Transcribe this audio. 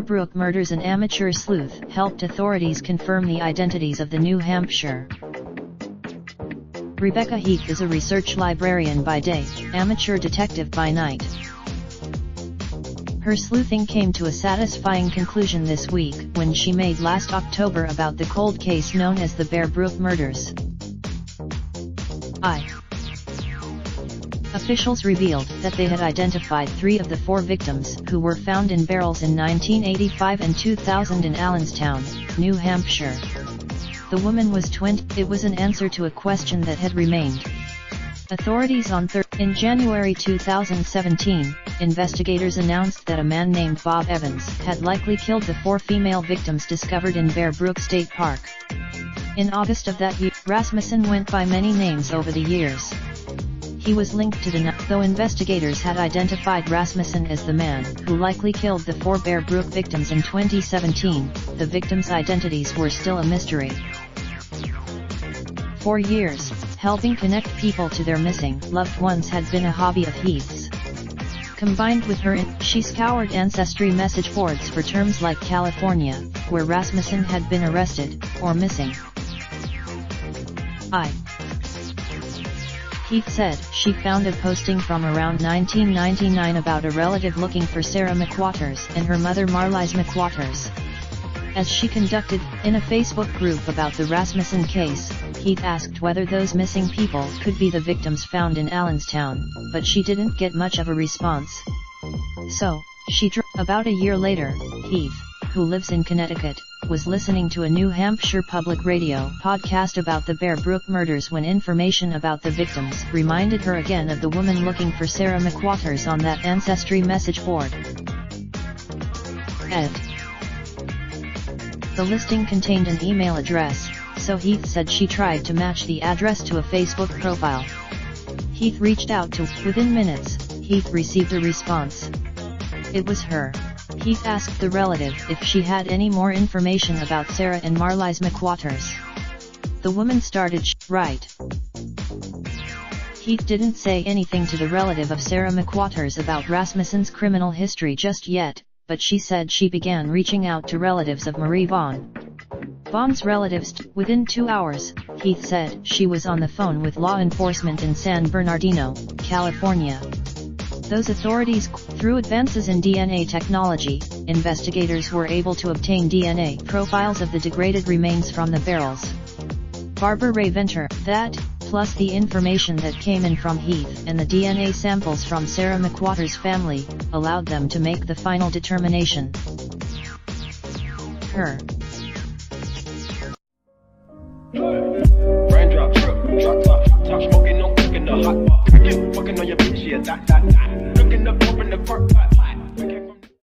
Brook murders. An amateur sleuth helped authorities confirm the identities of the New Hampshire. Rebecca Heath is a research librarian by day, amateur detective by night. Her sleuthing came to a satisfying conclusion this week when she made last October about the cold case known as the Brook murders. Officials revealed that they had identified 3 of the 4 victims who were found in barrels in 1985 and 2000 in Allenstown, New Hampshire. The woman was 20. It was an answer to a question that had remained. Authorities in January 2017, investigators announced that a man named Bob Evans had likely killed the 4 female victims discovered in Brook State Park. In August of that year, Rasmussen went by many names over the years. He was linked to though investigators had identified Rasmussen as the man who likely killed the 4 Brook victims in 2017, the victims' identities were still a mystery. For years, helping connect people to their missing loved ones had been a hobby of Heath's. Combined with she scoured ancestry message boards for terms like California, where Rasmussen had been arrested, or missing. Heath said she found a posting from around 1999 about a relative looking for Sarah McWaters and her mother Marlies McWaters. As she conducted in a Facebook group about the Rasmussen case, Heath asked whether those missing people could be the victims found in Allenstown, but she didn't get much of a response. So, about a year later, Heath, who lives in Connecticut, was listening to a New Hampshire public radio podcast about the Brook murders when information about the victims reminded her again of the woman looking for Sarah McWaters on that ancestry message board. The listing contained an email address, so Heath said she tried to match the address to a Facebook profile. Heath reached out to. Within minutes, Heath received a response. It was her. Heath asked the relative if she had any more information about Sarah and Marlies McWaters. The woman started right. Heath didn't say anything to the relative of Sarah McWaters about Rasmussen's criminal history just yet, but she said she began reaching out to relatives of Marie Vaughn. Vaughn's relatives. Within 2 hours, Heath said she was on the phone with law enforcement in San Bernardino, California. Those authorities. Through advances in DNA technology, investigators were able to obtain DNA profiles of the degraded remains from the barrels. Barbara Ray Venter. That, plus the information that came in from Heath and the DNA samples from Sarah McWaters' family, allowed them to make the final determination. Raindrop, drop top, smoking, no cooking the hot bar. Fucking on your bitch, yeah, that.